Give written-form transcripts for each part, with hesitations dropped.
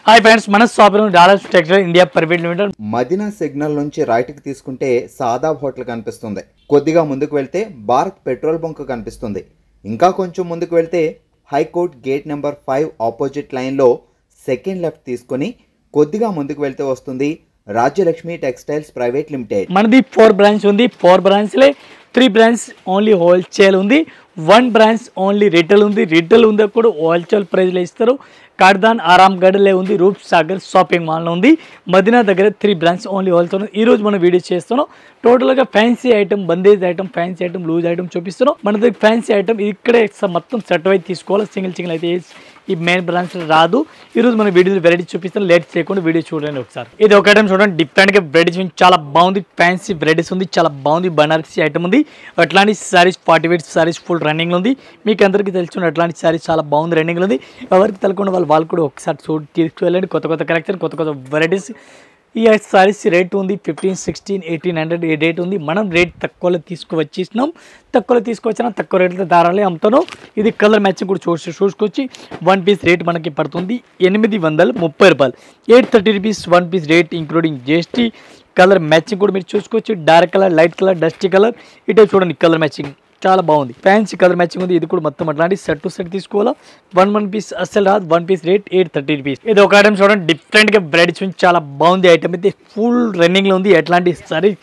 Hi friends, మన షాపులో Dollars Textile India Private Limited Madina signal నుంచి రైట్ కి తీసుకుంటే సాదాబ్ హోటల్ కనిపిస్తుంది. కొద్దిగా ముందుకు వెళ్తే భారత్ పెట్రోల్ బంక్ కనిపిస్తుంది. ఇంకా కొంచెం ముందుకు వెళ్తే హైకోర్ట్ గేట్ నెంబర్ 5 ఆపోజిట్ లైన్లో సెకండ్ లెఫ్ట్ తీసుకొని కొద్దిగా ముందుకు వెళ్తే వస్తుంది రాజ్యలక్ష్మి టెక్స్టైల్స్ ప్రైవేట్ లిమిటెడ్. మనది 4 బ్రాంచ్ ఉంది. 4 బ్రాంచ్లే 3 బ్రాంచ్ ఓన్లీ హోల్సేల్ ఉంది. 1 బ్రాంచ్ ఓన్లీ రిటైల్ ఉంది. రిటైల్ ఉంది కూడా హోల్సేల్ ప్రైస్లో ఇస్తారు. కార్దాన్ ఆరామ్గఢ్లో ఉంది. రూప్ సాగర్ షాపింగ్ మాల్లో ఉంది. మదీనా దగ్గర 3 బ్రాంచ్ ఓన్లీ హోల్సేల్ ఉంది. ఈరోజు మనం వీడియో చేస్తున్నాం. టోటల్గా fancy item, bandhej item, fancy item, loose item చూపిస్తున్నాం. మన దగ్గర ఫ్యాన్సీ ఐటమ్ ఇక్కడే మొత్తం సెట్ వైజ్ తీసుకోవాలి. సింగిల్ అయితే ఈ మెయిన్ బ్రాంచ్ రాదు. ఈరోజు మన వీడియో వెరైటీ చూపిస్తాను. లేట్ చేయకుండా వీడియో చూడండి ఒకసారి. ఇది ఒక ఐటమ్ చూడండి, డిఫరెంట్గా వెరైటీస్ చాలా బాగుంది. ఫ్యాన్సీ వెరైటీస్ ఉంది, చాలా బాగుంది. బనారసీ ఐటమ్ ఉంది. అట్లాంటి saris 40 weight saris full running ఉంది. మీకు అందరికీ తెలుసు అట్లాంటి సారీస్ చాలా బాగుంది, రన్నింగ్ ఉంది. ఎవరికి తెలకుండా వాళ్ళు కూడా ఒకసారి తీసుకువెళ్ళండి. కొత్త కలెక్షన్, కొత్త వెరైటీస్. ఈ సారీస్ రేట్ ఉంది 1500, 1600, 1800 ఈ రేట్ ఉంది. మనం రేట్ తక్కువలో తీసుకువచ్చినాం. తక్కువ రేట్లో దారాలే అమ్ముతాను. ఇది కలర్ మ్యాచింగ్ కూడా చూసుకొచ్చి 1 పీస్ రేట్ మనకి పడుతుంది 830 రూపాయలు. 830 rupees 1 piece rate including GST. Colour matching కూడా మీరు చూసుకోవచ్చు. Dark colour, light colour, dusty colour. ఇటే చూడండి కలర్ మ్యాచింగ్ చాలా బాగుంది. ఫ్యాన్సీ కలర్ మ్యాచింగ్ ఉంది. ఇది కూడా మొత్తం అట్లాంటి సెట్ టు సెట్ తీసుకోవాలా. 1 పీస్ అస్సలు రాదు. 1 పీస్ రేట్ 830 రూపీస్. ఇది ఒక ఐటమ్ చూడండి, డిఫరెంట్గా వెరైటీస్ చాలా బాగుంది. ఐటమ్ అయితే ఫుల్ రన్నింగ్లో ఉంది. ఎట్లాంటి సారీ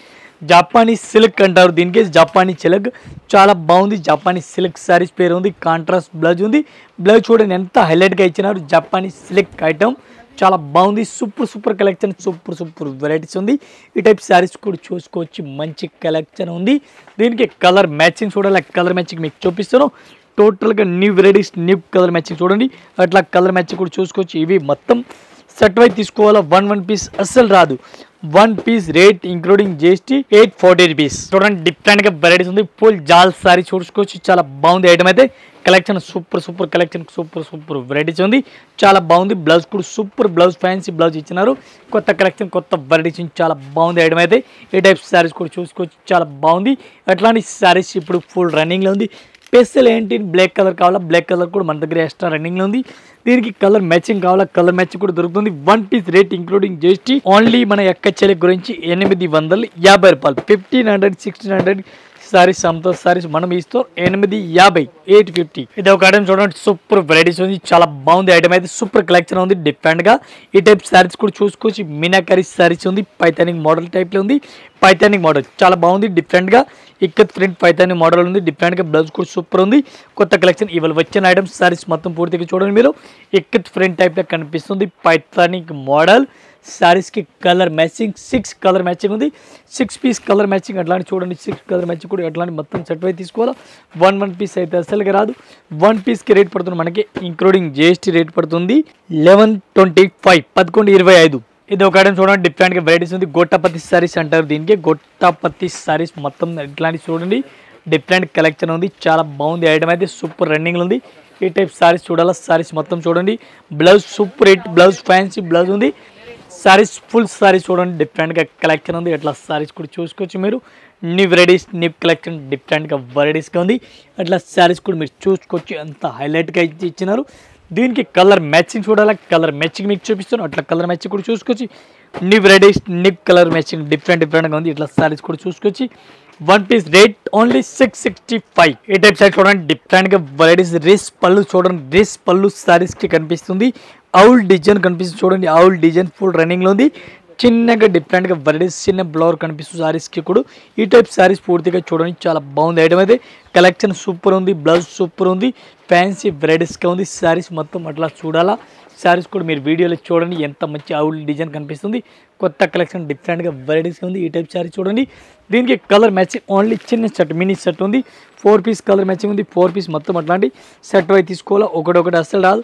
జపానీ సిల్క్ అంటారు దీనికి. జపానీ సిల్క్ చాలా బాగుంది. జపానీ సిల్క్ సారీస్ పేరు ఉంది. కాంట్రాస్ట్ బ్లౌజ్ ఉంది. బ్లౌజ్ చూడండి ఎంత హైలైట్గా ఇచ్చినారు. జపానీ సిల్క్ ఐటమ్ చాలా బాగుంది. సూపర్ కలెక్షన్, సూపర్ వెరైటీస్ ఉంది. ఈ టైప్ శారీస్ కూడా చూసుకోవచ్చు. మంచి కలెక్షన్ ఉంది. దీనికి కలర్ మ్యాచింగ్ చూడాలి. కలర్ మ్యాచింగ్ మీకు చూపిస్తాను. టోటల్గా new varieties, new colour matching చూడండి. అట్లా కలర్ మ్యాచింగ్ కూడా చూసుకోవచ్చు. ఇవి మొత్తం సెట్ వైజ్ తీసుకోవాలా. 1 పీస్ అస్సలు రాదు. 1 piece rate including GST 840 rupees. చూడండి డిఫరెంట్గా వెరైటీస్ ఉంది. ఫుల్ జాల్ సారీ చూసుకోవచ్చు. చాలా బాగుంది ఐటమ్ అయితే. Collection super collection, super varieties ఉంది. చాలా బాగుంది. బ్లౌజ్ కూడా సూపర్ బ్లౌజ్, ఫ్యాన్సీ బ్లౌజ్ ఇచ్చినారు. కొత్త కలెక్షన్, కొత్త వెరైటీస్ చాలా బాగుంది ఐటమ్ అయితే. ఈ టైప్ శారీస్ కూడా చూసుకోవచ్చు. చాలా బాగుంది. అట్లాంటి శారీస్ ఇప్పుడు ఫుల్ రన్నింగ్లో ఉంది. స్పెషల్ ఏంటి, బ్లాక్ కలర్ కావాలా, బ్లాక్ కలర్ కూడా మన దగ్గర ఎక్స్ట్రా రన్నింగ్లో ఉంది. దీనికి కలర్ మ్యాచింగ్ కావాలా, కలర్ మ్యాచింగ్ కూడా దొరుకుతుంది. 1 piece rate including GST only మన చెల్లి గురించి 850 రూపాయలు. 1500, 1600 సారీస్ అమ్ముతారు. సారీస్ మనం ఇస్తాం 850, 850. ఇది ఒక ఐటమ్ చూడండి, సూపర్ వెరైటీస్ ఉంది. చాలా బాగుంది ఐటమ్ అయితే. సూపర్ కలెక్షన్ ఉంది డిఫరెంట్గా. ఈ టైప్ సారీస్ కూడా చూసుకోవచ్చు. మీనాకరీ సారీస్ ఉంది. పైతానిక్ మోడల్ టైప్లో ఉంది. పైతానిక్ మోడల్ చాలా బాగుంది. డిఫరెంట్గా ఇక్కత్ ప్రింట్ పైతానిక్ మోడల్ ఉంది. డిఫరెంట్గా బ్లౌజ్ కూడా సూపర్ ఉంది. కొత్త కలెక్షన్ ఇవాళ వచ్చిన ఐటమ్స్ సారీస్ మొత్తం పూర్తిగా చూడండి మీరు. ఇక్కత్ ప్రింట్ టైప్లో కనిపిస్తుంది. పైతానిక్ మోడల్ సారీస్కి కలర్ మ్యాచింగ్ 6 కలర్ మ్యాచింగ్ ఉంది. 6 పీస్ కలర్ మ్యాచింగ్ అట్లాంటి చూడండి. 6 కలర్ మ్యాచింగ్ కూడా అట్లాంటి మొత్తం సెట్ వైజ్ తీసుకోవాలా. 1 పీస్ అయితే అసలుగా రాదు. 1 పీస్కి రేట్ పడుతుంది మనకి ఇంక్లూడింగ్ జిఎస్టీ రేట్ పడుతుంది 1125, 1125. ఇది ఒక ఐటమ్ చూడండి, డిఫరెంట్గా వెరైటీస్ ఉంది. గొట్టపత్తి సారీస్ అంటారు దీనికి. గొట్టపత్తి సారీస్ మొత్తం ఇట్లాంటి చూడండి. డిఫరెంట్ కలెక్షన్ ఉంది. చాలా బాగుంది ఐటమ్ అయితే. సూపర్ రన్నింగ్లో ఉంది. ఈ టైప్ సారీస్ చూడాలా. సారీస్ మొత్తం చూడండి. Blouse super hit blouse, fancy blouse ఉంది. సారీస్ ఫుల్ సారీస్ చూడండి. డిఫరెంట్గా కలెక్షన్ ఉంది. అట్లా సారీస్ కూడా చూసుకోవచ్చు మీరు. న్యూ వెరైటీస్, న్యూ కలెక్షన్ డిఫరెంట్గా వెరైటీస్గా ఉంది. అట్లా సారీస్ కూడా మీరు చూసుకోవచ్చు. ఎంత హైలైట్గా ఇచ్చినారు. దీనికి కలర్ మ్యాచింగ్ చూడాలి. కలర్ మ్యాచింగ్ మీకు చూపిస్తాను. అట్లా కలర్ మ్యాచింగ్ కూడా చూసుకోవచ్చు. New varieties, new colour matching డిఫరెంట్గా ఉంది. ఇట్లా సారీస్ కూడా చూసుకోవచ్చు. 1 పీస్ రేట్ ఓన్లీ 665. ఈ టైప్ సారీ చూడండి, డిఫరెంట్గా వెరైటీస్. రేస్ పళ్ళు చూడండి. రేస్ పళ్ళు సారీస్కి కనిపిస్తుంది. ఆవుల్ డిజైన్ కనిపిస్తుంది చూడండి. ఆవుల్ డిజైన్ ఫుల్ రన్నింగ్లో ఉంది. చిన్నగా డిఫరెంట్గా వెరైటీస్, చిన్న బ్లౌర్ కనిపిస్తుంది సారీస్కి కూడా. ఈ టైప్ సారీస్ పూర్తిగా చూడండి. చాలా బాగుంది ఐటమ్ అయితే. కలెక్షన్ సూపర్ ఉంది. బ్లౌజ్ సూపర్ ఉంది. ఫ్యాన్సీ వెరైటీస్గా ఉంది. సారీస్ మొత్తం అట్లా చూడాలా. సారీస్ కూడా మీరు వీడియోలో చూడండి. ఎంత మంచి ఆవుల్ డిజైన్ కనిపిస్తుంది. కొత్త కలెక్షన్ డిఫరెంట్గా వెరైటీస్గా ఉంది. ఈ టైప్ సారీ చూడండి. దీనికి కలర్ మ్యాచింగ్ ఓన్లీ చిన్న సెట్, మినీ సెట్ ఉంది. 4 పీస్ కలర్ మ్యాచింగ్ ఉంది. 4 పీస్ మొత్తం అట్లాంటి సెట్ వైజ్ తీసుకోవాలా. ఒకటి అస్సలు రాదు.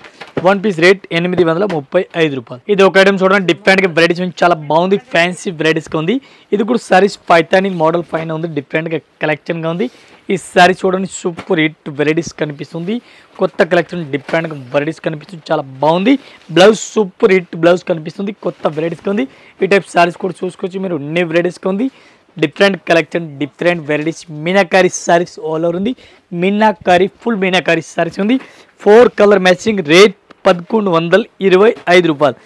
1 పీస్ రేట్ 835 రూపాయలు. ఇది ఒక ఐటమ్ చూడండి, డిఫరెంట్గా వెరైటీస్ ఉంది. చాలా బాగుంది. ఫ్యాన్సీ వెరైటీస్గా ఉంది. ఇది కూడా సారీస్ పైతానిక్ మోడల్ పైన ఉంది. డిఫరెంట్గా కలెక్షన్గా ఉంది. ఈ సారీ చూడండి. సూపర్ హిట్ వెరైటీస్ కనిపిస్తుంది. కొత్త కలెక్షన్ డిఫరెంట్గా వెరైటీస్ కనిపిస్తుంది. చాలా బాగుంది. బ్లౌజ్ సూపర్ హిట్ బ్లౌజ్ కనిపిస్తుంది. కొత్త వెరైటీస్గా ఉంది. ఈ టైప్ సారీస్ కూడా చూసుకోవచ్చు మీరు. న్యూ వెరైటీస్గా ఉంది. Different collection, different varieties. Meenakari saris all over ఉంది. మీనాకారీ ఫుల్ మీనాకారీ సారీస్ ఉంది. 4 కలర్ మ్యాచింగ్ రేట్ 1125 రూపాయలు,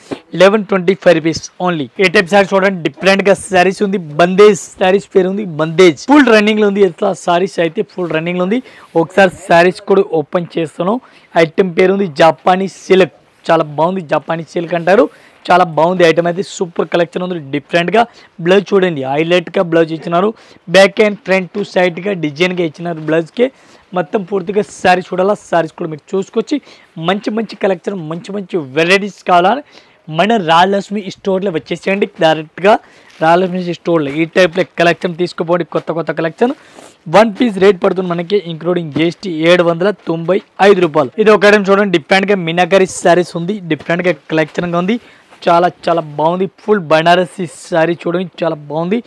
1125 రూపీస్ ఓన్లీ. ఏ టైప్ సారీస్ చూడండి, డిఫరెంట్ గా సారీస్ ఉంది. బందేజ్ సారీస్ పేరు ఉంది, బందేజ్ ఫుల్ రన్నింగ్ లో ఉంది. ఎట్లా సారీస్ అయితే ఫుల్ రన్నింగ్ లో ఉంది. ఒకసారి సారీస్ కూడా ఓపెన్ చేస్తున్నాం. ఐటమ్ పేరు ఉంది జాపానీస్ సిల్క్, చాలా బాగుంది. జాపానీస్ సిల్క్ అంటారు, చాలా బాగుంది. ఐటమ్ అయితే సూపర్ కలెక్షన్ ఉంది. డిఫరెంట్గా బ్లౌజ్ చూడండి, హైలైట్గా బ్లౌజ్ ఇచ్చినారు. బ్యాక్ అండ్ ఫ్రంట్ టు సైడ్గా డిజైన్గా ఇచ్చినారు బ్లౌజ్కి. మొత్తం పూర్తిగా శారీ చూడాలా, శారీస్ కూడా మీరు చూసుకొచ్చి మంచి మంచి కలెక్షన్, మంచి మంచి వెరైటీస్ కావాలని మన రాజలక్ష్మి స్టోర్లో వచ్చేసేయండి. డైరెక్ట్గా రాజలక్ష్మి స్టోర్లో ఈ టైప్లో కలెక్షన్ తీసుకుపోండి. కొత్త కొత్త కలెక్షన్. వన్ పీస్ రేట్ పడుతుంది మనకి ఇంక్లూడింగ్ GST 795 రూపాయలు. ఇది ఒక ఐటమ్ చూడండి, డిఫరెంట్గా మీనాకరీ శారీస్ ఉంది. డిఫరెంట్గా కలెక్షన్గా ఉంది, చాలా చాలా బాగుంది. ఫుల్ బనారసి శారీ చూడండి, చాలా బాగుంది.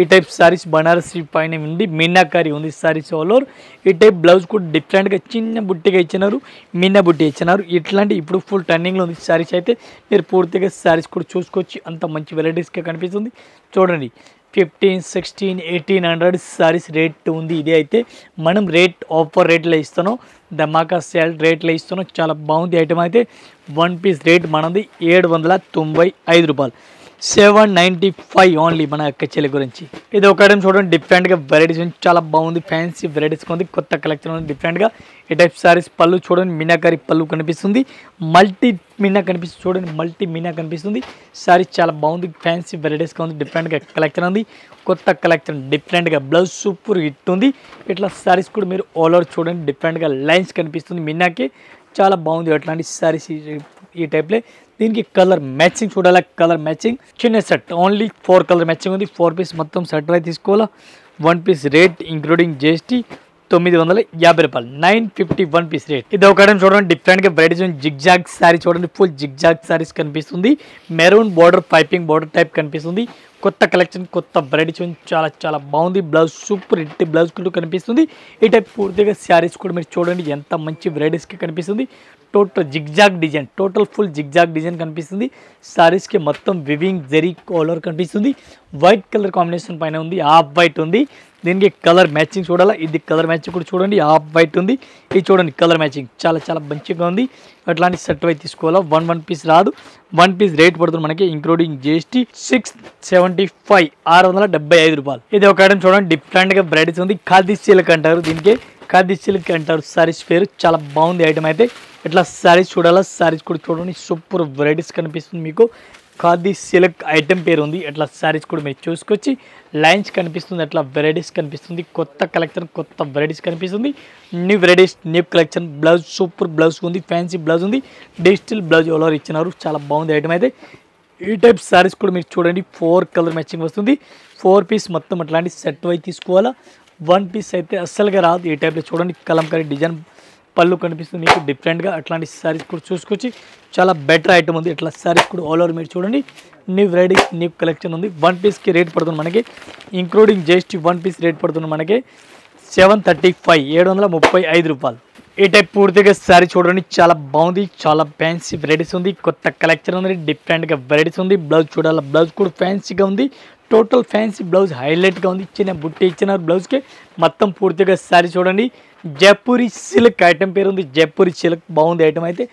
ఈ టైప్ శారీస్ బనారసి పైన ఉంది, మీనాకారి ఉంది శారీస్ ఆల్ ఓవర్. ఈ టైప్ బ్లౌజ్ కూడా డిఫరెంట్గా చిన్న బుట్టిగా ఇచ్చినారు, మీనా బుట్టి ఇచ్చినారు. ఇట్లాంటి ఇప్పుడు ఫుల్ టర్నింగ్లో ఉంది శారీస్ అయితే. మీరు పూర్తిగా శారీస్ కూడా చూసుకోవచ్చు, అంత మంచి వెరైటీస్గా కనిపిస్తుంది. చూడండి 15, 16, 1800 శారీస్ రేట్ ఉంది. ఇది అయితే మనం రేట్ ఆఫర్ రేట్లో ఇస్తున్నాం, ధమాకా సేల్ రేట్లో ఇస్తున్నాం. చాలా బాగుంది ఐటమ్ అయితే. వన్ పీస్ రేట్ మనది 795 రూపాయలు, 795 ఓన్లీ మన అక్క చెల్లి గురించి. ఇది ఒక ఐటమ్ చూడండి, డిఫరెంట్గా వెరైటీస్ ఉంది, చాలా బాగుంది. ఫ్యాన్సీ వెరైటీస్ ఉంది, కొత్త కలెక్షన్ ఉంది డిఫరెంట్గా. ఈ టైప్ సారీస్ పళ్ళు చూడండి, మీనాకారి పళ్ళు కనిపిస్తుంది. మల్టీ మీనా కనిపిస్తుంది చూడండి, మల్టీ మీనా కనిపిస్తుంది. సారీస్ చాలా బాగుంది, ఫ్యాన్సీ వెరైటీస్గా ఉంది. డిఫరెంట్గా కలెక్షన్ ఉంది, కొత్త కలెక్షన్. డిఫరెంట్గా బ్లౌజ్ సూపర్ హిట్ ఉంది. ఇట్లా సారీస్ కూడా మీరు ఆల్ ఓవర్ చూడండి, డిఫరెంట్గా లైన్స్ కనిపిస్తుంది మీనాకి, చాలా బాగుంది. అట్లాంటి సారీస్ ఈ టైప్లో. దీనికి కలర్ మ్యాచింగ్ చూడాలి, కలర్ మ్యాచింగ్. చిన్న సెట్ ఓన్లీ 4 కలర్ మ్యాచింగ్ ఉంది. 4 పీస్ మొత్తం సెట్ అయితే తీసుకోవాలా. One piece rate including GST 950 రూపాయలు, 950 వన్ పీస్ రేట్. ఇది ఒక ఐటమ్ చూడండి, డిఫరెంట్గా వెరైటీస్ ఉంది. జిగ్జాగ్ శారీ చూడండి, ఫుల్ జిగ్జాగ్ శారీస్ కనిపిస్తుంది. Maroon border, piping border type కనిపిస్తుంది. కొత్త కలెక్షన్, కొత్త వెరైటీస్ ఉంది, చాలా చాలా బాగుంది. బ్లౌజ్ సూపర్ హిట్ బ్లౌజ్ కూడా కనిపిస్తుంది. ఈ టైప్ పూర్తిగా శారీస్ కూడా మీరు చూడండి, ఎంత మంచి వెరైటీస్కి కనిపిస్తుంది. Total zigzag design, total full zigzag design కనిపిస్తుంది. శారీస్కి మొత్తం వివింగ్ జరీ కలర్ కనిపిస్తుంది. వైట్ కలర్ కాంబినేషన్ పైన ఉంది, హాఫ్ వైట్ ఉంది. దీనికి కలర్ మ్యాచింగ్ చూడాలా, ఇది కలర్ మ్యాచింగ్ కూడా చూడండి, హాఫ్ వైట్ ఉంది. ఇది చూడండి కలర్ మ్యాచింగ్, చాలా చాలా మంచిగా ఉంది. అట్లాంటి సెట్ అయితే తీసుకోవాలా. వన్ పీస్ రాదు. వన్ పీస్ రేట్ పడుతుంది మనకి ఇంక్లూడింగ్ GST 675, 675 రూపాయలు. ఇది ఒక ఐటమ్ చూడండి, డిఫరెంట్గా వెరైటీస్ ఉంది. ఖాదీ సిల్క్ అంటారు, దీనికి ఖాదీ సిల్క్ అంటారు సారీస్ పేరు. చాలా బాగుంది ఐటమ్ అయితే. ఇట్లా సారీస్ చూడాలా, సారీస్ కూడా చూడండి, సూపర్ వెరైటీస్ కనిపిస్తుంది మీకు. ఖాదీ సిల్క్ ఐటమ్ పేరు ఉంది. అట్లా సారీస్ కూడా మీరు చూసుకొచ్చి లైన్స్ కనిపిస్తుంది, అట్లా వెరైటీస్ కనిపిస్తుంది. కొత్త కలెక్షన్, కొత్త వెరైటీస్ కనిపిస్తుంది. New varieties, new collection. Blouse super blouse ఉంది, ఫ్యాన్సీ బ్లౌజ్ ఉంది. డిజిటల్ బ్లౌజ్ ఆల్ ఓవర్ ఇచ్చినారు, చాలా బాగుంది ఐటమ్ అయితే. ఈ టైప్ సారీస్ కూడా మీరు చూడండి, 4 కలర్ మ్యాచింగ్ వస్తుంది. 4 పీస్ మొత్తం అట్లాంటి సెట్ అయితే తీసుకోవాలా. వన్ పీస్ అయితే అస్సలుగా రాదు. ఈ టైప్లో చూడండి, కలంకారీ డిజైన్ పళ్ళు కనిపిస్తుంది మీకు డిఫరెంట్గా. అట్లాంటి సారీస్ కూడా చూసుకొచ్చి చాలా బెటర్ ఐటమ్ ఉంది. ఇట్లా సారీస్ కూడా ఆల్ ఓవర్ మీరు చూడండి, న్యూ వెరైటీస్, న్యూ కలెక్షన్ ఉంది. వన్ పీస్కి రేట్ పడుతుంది మనకి including GST. One piece rate పడుతుంది మనకి 735, 735 రూపాయలు. ఈ టైప్ పూర్తిగా సారీ చూడండి, చాలా బాగుంది. చాలా ఫ్యాన్సీ వెరైటీస్ ఉంది, కొత్త కలెక్షన్ ఉంది, డిఫరెంట్గా వెరైటీస్ ఉంది. బ్లౌజ్ చూడాలి, బ్లౌజ్ కూడా ఫ్యాన్సీగా ఉంది. టోటల్ ఫ్యాన్సీ బ్లౌజ్ హైలైట్గా ఉంది. చిన్న బుట్టి ఇచ్చినారు బ్లౌజ్కి. మొత్తం పూర్తిగా సారీ చూడండి, జైపూరి సిల్క్ ఐటమ్ పేరు ఉంది. జైపూరి సిల్క్ బాగుంది ఐటమ్ అయితే.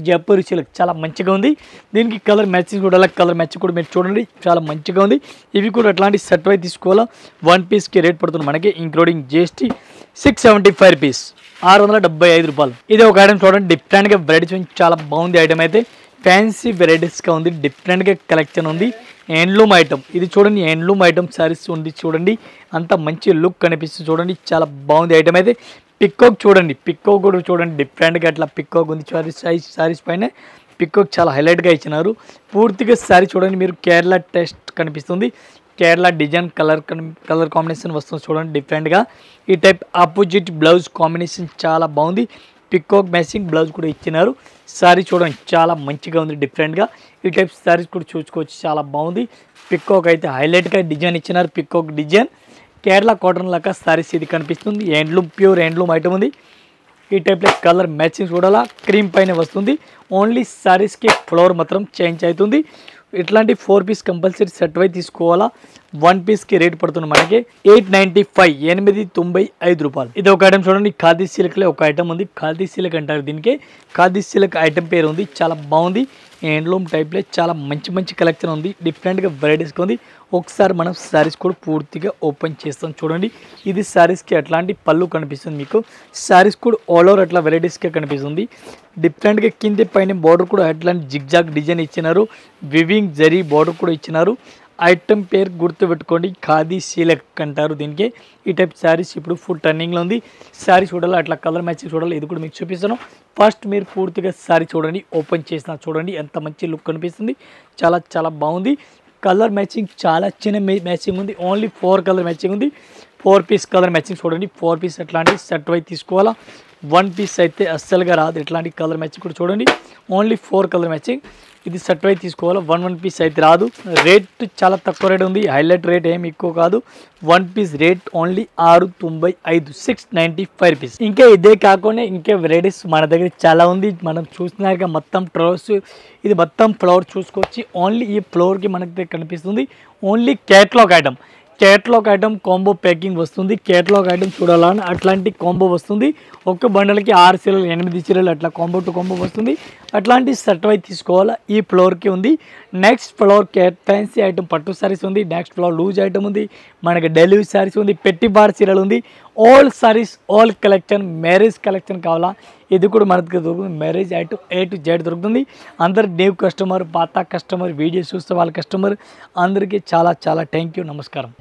జైపూరి సిల్క్ చాలా మంచిగా ఉంది. దీనికి కలర్ మ్యాచింగ్ కూడా, కలర్ మ్యాచింగ్ కూడా మీరు చూడండి, చాలా మంచిగా ఉంది. ఇవి కూడా అట్లాంటి సెట్ అయితే తీసుకోవాలా. వన్ పీస్కి రేట్ పడుతుంది మనకి ఇంక్లూడింగ్ GST 675 రూపీస్, 675 రూపాయలు. ఇది ఒక ఐటమ్ చూడండి, డిఫరెంట్గా వెరైటీస్, చాలా బాగుంది ఐటమ్ అయితే. ఫ్యాన్సీ వెరైటీస్గా ఉంది, డిఫరెంట్గా కలెక్షన్ ఉంది. హ్యాండ్లూమ్ ఐటమ్, ఇది చూడండి హ్యాండ్లూమ్ ఐటమ్ సారీస్ ఉంది చూడండి, అంత మంచి లుక్ కనిపిస్తుంది చూడండి, చాలా బాగుంది ఐటమ్ అయితే. పికాక్ చూడండి, పికాక్ కూడా చూడండి, డిఫరెంట్గా అట్లా పికాక్ ఉంది సారీస్ పైన. పికాక్ చాలా హైలైట్గా ఇచ్చినారు. పూర్తిగా సారీ చూడండి మీరు, కేరళ టెస్ట్ కనిపిస్తుంది. కేరళ డిజైన్ కలర్ కాంబినేషన్ వస్తుంది చూడండి డిఫరెంట్గా. ఈ టైప్ ఆపోజిట్ బ్లౌజ్ కాంబినేషన్ చాలా బాగుంది. పికాక్ మ్యాచింగ్ బ్లౌజ్ కూడా ఇచ్చినారు. సారీ చూడండి చాలా మంచిగా ఉంది డిఫరెంట్గా. ఈ టైప్ సారీస్ కూడా చూసుకోవచ్చు, చాలా బాగుంది. పికాక్ అయితే హైలైట్గా డిజైన్ ఇచ్చినారు, పికాక్ డిజైన్. కేరళ కాటన్ లాగా సారీస్ ఇది కనిపిస్తుంది. హ్యాండ్లూమ్, ప్యూర్ హ్యాండ్లూమ్ ఐటమ్ ఉంది. ఈ టైప్లో కలర్ మ్యాచింగ్ చూడాలా, క్రీమ్ పైన వస్తుంది. ఓన్లీ సారీస్కి ఫ్లవర్ మాత్రం చేంజ్ అవుతుంది. ఇట్లాంటి 4 పీస్ కంపల్సరీ సెట్ వై తీసుకోవాలా. 1 పీస్కి రేట్ పడుతుంది మనకి 895 రూపాయలు. ఇది ఒక ఐటమ్ చూడండి, ఖాదీ సిల్క్లో ఒక ఐటమ్ ఉంది. ఖాదీ సిల్క్ అంటారు దీనికి. ఖాదీ సిల్క్ ఐటమ్ పేరు ఉంది, చాలా బాగుంది. హ్యాండ్లూమ్ టైప్లో చాలా మంచి మంచి కలెక్షన్ ఉంది, డిఫరెంట్గా వెరైటీస్గా ఉంది. ఒకసారి మనం శారీస్ కూడా పూర్తిగా ఓపెన్ చేస్తాం చూడండి. ఇది శారీస్కి అట్లాంటి పళ్ళు కనిపిస్తుంది మీకు. శారీస్ కూడా ఆల్ ఓవర్ అట్లా వెరైటీస్గా కనిపిస్తుంది. డిఫరెంట్గా కింద పైన బార్డర్ కూడా అట్లాంటి జిగ్జాగ్ డిజైన్ ఇచ్చినారు, వివింగ్ జరీ బార్డర్ కూడా ఇచ్చినారు. ఐటమ్ పేరు గుర్తుపెట్టుకోండి, ఖాదీ సిల్క్ అంటారు దీనికి. ఈ టైప్ శారీస్ ఇప్పుడు ఫుల్ టర్నింగ్లో ఉంది. శారీ చూడాలి, అట్లా కలర్ మ్యాచింగ్ చూడాలి, ఇది కూడా మీకు చూపిస్తాను. ఫస్ట్ మీరు పూర్తిగా శారీ చూడండి, ఓపెన్ చేసిన చూడండి ఎంత మంచి లుక్ కనిపిస్తుంది. చాలా చాలా బాగుంది. కలర్ మ్యాచింగ్ చాలా చిన్న మ్యాచింగ్ ఉంది, ఓన్లీ 4 కలర్ మ్యాచింగ్ ఉంది. 4 పీస్ కలర్ మ్యాచింగ్ చూడండి. 4 పీస్ అట్లాంటి సెట్ వై తీసుకోవాలా. 1 పీస్ అయితే అస్సలుగా రాదు. ఇట్లాంటి కలర్ మ్యాచింగ్ కూడా చూడండి, ఓన్లీ 4 కలర్ మ్యాచింగ్. ఇది సెట్ వై తీసుకోవాలా. 1 పీస్ అయితే రాదు. రేట్ చాలా తక్కువ రేట్ ఉంది, హైలైట్ రేట్ ఏమి ఎక్కువ కాదు. 1 పీస్ రేట్ ఓన్లీ 695, 695 రూపీస్. ఇంకా ఇదే కాకుండా ఇంకా వెరైటీస్ మన దగ్గర చాలా ఉంది. మనం చూస్తున్నారుగా మొత్తం ఫ్లవర్స్, ఇది మొత్తం ఫ్లవర్ చూసుకోవచ్చు. ఓన్లీ ఈ ఫ్లవర్కి మనకి కనిపిస్తుంది only catalogue item. Catalogue item combo packing వస్తుంది. కేటలాగ్ ఐటమ్ చూడాలని అట్లాంటి కాంబో వస్తుంది. ఒక్క బండలకి 6 చీరలు 8 చీరలు అట్లా కాంబో టు కాంబో వస్తుంది. అట్లాంటి సెట్ వై తీసుకోవాలా. ఈ ఫ్లోర్కి ఉంది. నెక్స్ట్ ఫ్లోర్ ఫ్యాన్సీ ఐటమ్ పట్టు శారీస్ ఉంది. నెక్స్ట్ ఫ్లోర్ లూజ్ ఐటమ్ ఉంది, మనకి డెలివరీ శారీస్ ఉంది, పెట్టి బార్ చీరలు ఉంది. All saris all collection, marriage collection కావాలా ఇది కూడా మనకి దొరుకుతుంది. Marriage item A to Z దొరుకుతుంది. అందరు న్యూ కస్టమర్, పాత కస్టమర్, వీడియో చూస్తే వాళ్ళ కస్టమర్ అందరికీ చాలా చాలా థ్యాంక్ యూ, నమస్కారం.